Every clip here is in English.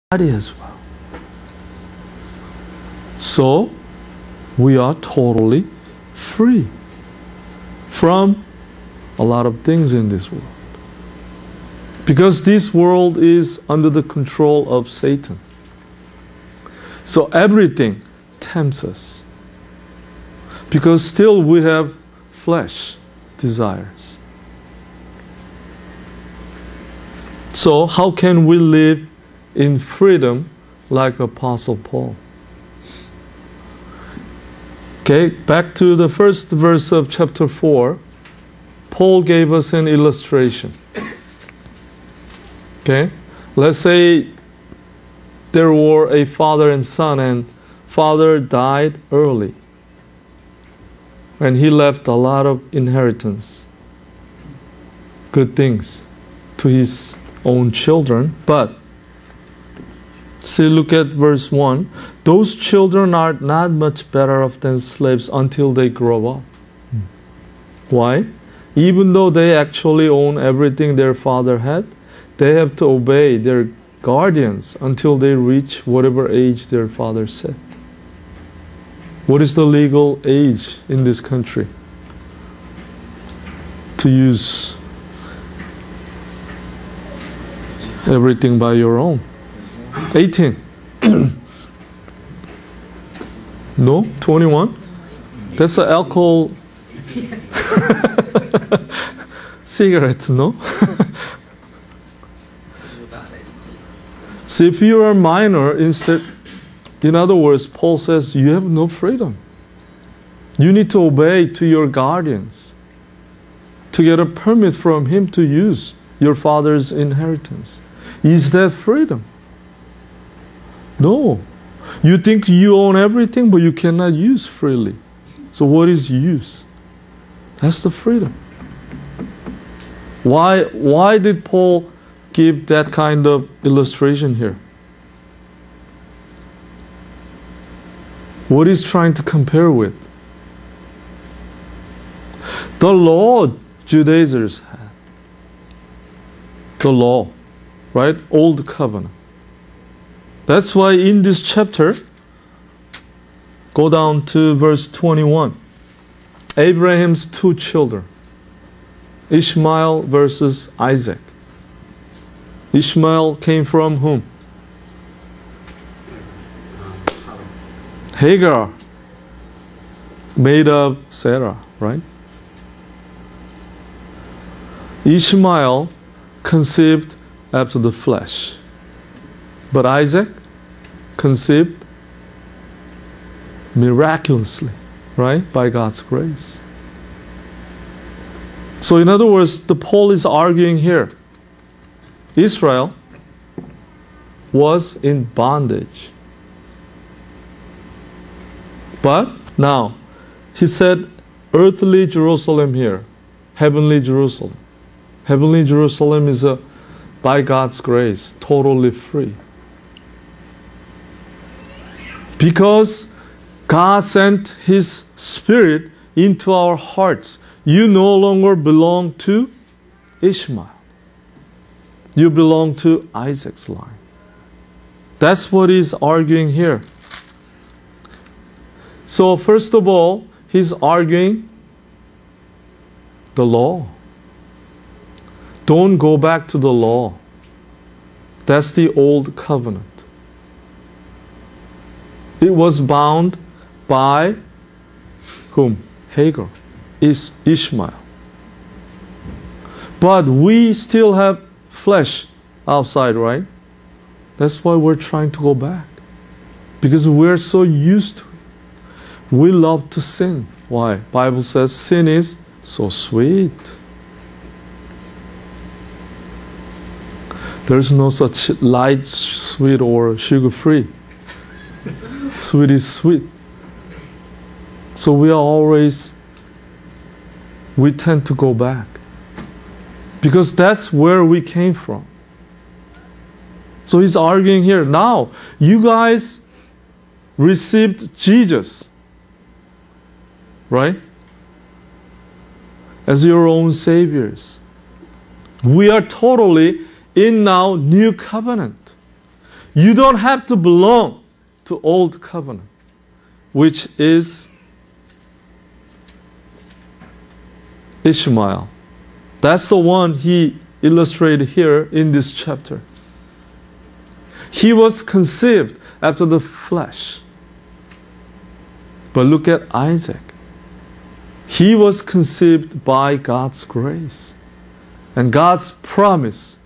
body as well. So we are totally free from a lot of things in this world. Because this world is under the control of Satan. So everything tempts us. Because still we have flesh desires. So how can we live in freedom like Apostle Paul? Okay, back to the first verse of chapter 4. Paul gave us an illustration. Okay, let's say there were a father and son, and father died early. And he left a lot of inheritance, good things, to his own children. But, see, look at verse 1. Those children are not much better off than slaves until they grow up. Why? Even though they actually own everything their father had, they have to obey their guardians until they reach whatever age their father set. What is the legal age in this country to use everything by your own? 18. No? 21? That's an alcohol. Cigarettes, no? See, if you are a minor, in other words, Paul says you have no freedom. You need to obey to your guardians to get a permit from him to use your father's inheritance. Is that freedom? No. You think you own everything, but you cannot use freely. So what is use? That's the freedom. Why did Paul give that kind of illustration here? What is trying to compare with? The law Judaizers had. The law, right? Old covenant. That's why in this chapter, go down to verse 21. Abraham's two children, Ishmael versus Isaac. Ishmael came from whom? Hagar, made of Sarah, right? Ishmael conceived after the flesh, but Isaac conceived miraculously, right? By God's grace. So in other words, Paul is arguing here. Israel was in bondage. But now, he said earthly Jerusalem here, heavenly Jerusalem. Heavenly Jerusalem is by God's grace, totally free. Because God sent His Spirit into our hearts. You no longer belong to Ishmael. You belong to Isaac's line. That's what he's arguing here. So first of all, he's arguing the law. Don't go back to the law. That's the old covenant. It was bound by whom? Hagar, Ishmael. But we still have flesh outside, right? That's why we're trying to go back. Because we're so used to it. We love to sin. Why? Bible says sin is so sweet. There's no such light, sweet, or sugar-free. Sweet is sweet. So we tend to go back. Because that's where we came from. So he's arguing here. Now, you guys received Jesus, right? As your own saviors. We are totally in now new covenant. You don't have to belong to old covenant, which is Ishmael. That's the one he illustrated here in this chapter. He was conceived after the flesh. But look at Isaac. He was conceived by God's grace and God's promise.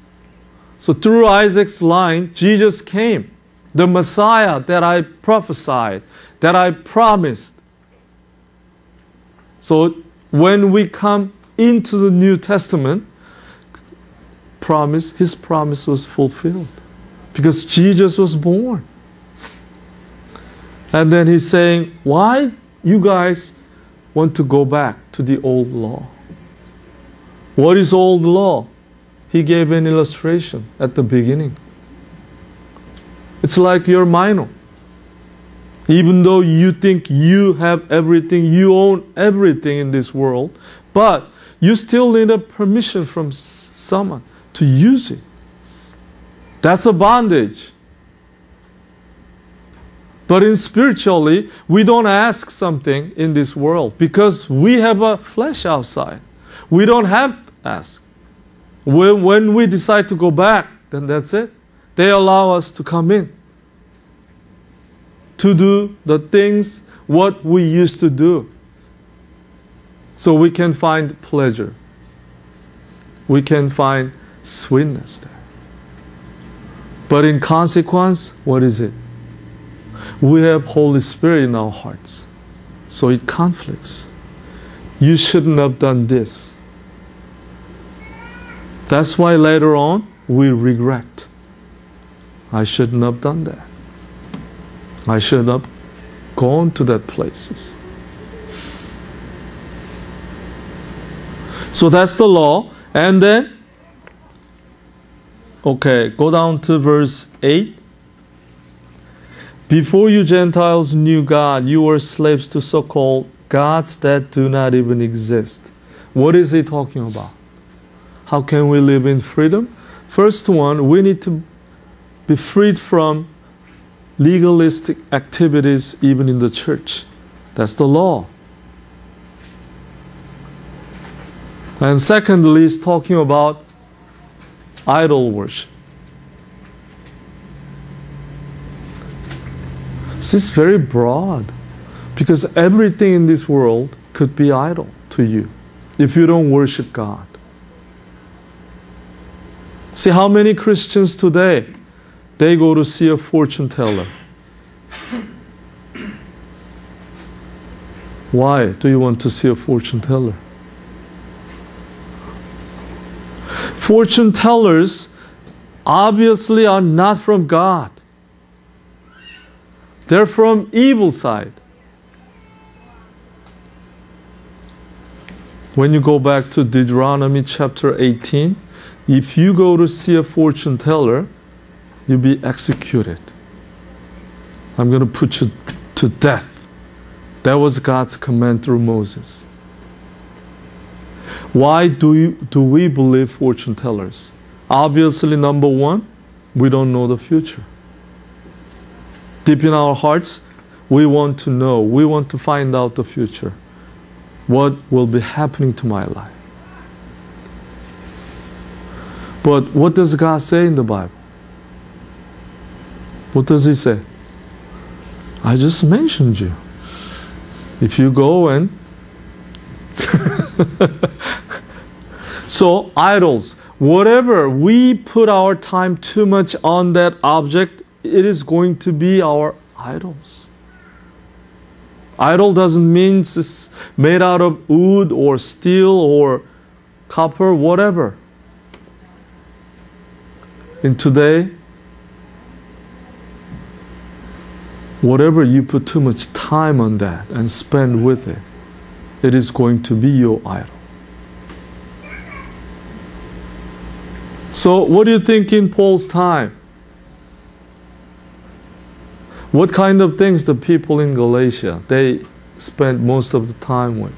So through Isaac's line, Jesus came, the Messiah that I prophesied, that I promised. So when we come into the New Testament, his promise was fulfilled because Jesus was born. And then he's saying, why you guys want to go back to the old law? What is old law? He gave an illustration at the beginning. It's like you're minor. Even though you think you have everything, you own everything in this world, but you still need a permission from someone to use it. That's a bondage. But in spiritually, we don't ask something in this world because we have a flesh outside. We don't have to ask. When we decide to go back, then that's it. They allow us to come in, to do the things what we used to do. So we can find pleasure. We can find sweetness there. But in consequence, what is it? We have Holy Spirit in our hearts. So it conflicts. You shouldn't have done this. That's why later on we regret. I shouldn't have done that. I should have gone to that places. So that's the law. And then, okay, go down to verse 8. Before you Gentiles knew God, you were slaves to so-called gods that do not even exist. What is he talking about? How can we live in freedom? First one, we need to be freed from legalistic activities even in the church. That's the law. And secondly, he's talking about idol worship. This is very broad because everything in this world could be idol to you if you don't worship God. See how many Christians today, they go to see a fortune teller. Why do you want to see a fortune teller? Fortune tellers obviously are not from God. They're from evil side. When you go back to Deuteronomy chapter 18, if you go to see a fortune teller, you'll be executed. I'm going to put you to death. That was God's command through Moses. Why do we believe fortune tellers? Obviously, number one, we don't know the future. Deep in our hearts, we want to know, we want to find out the future. What will be happening to my life? But what does God say in the Bible? What does He say? I just mentioned you. If you go and... So, idols. Whatever we put our time too much on that object, it is going to be our idols. Idol doesn't mean it's made out of wood or steel or copper, whatever. And today, whatever you put too much time on that and spend with it, it is going to be your idol. So what do you think in Paul's time? What kind of things the people in Galatia, they spent most of the time with?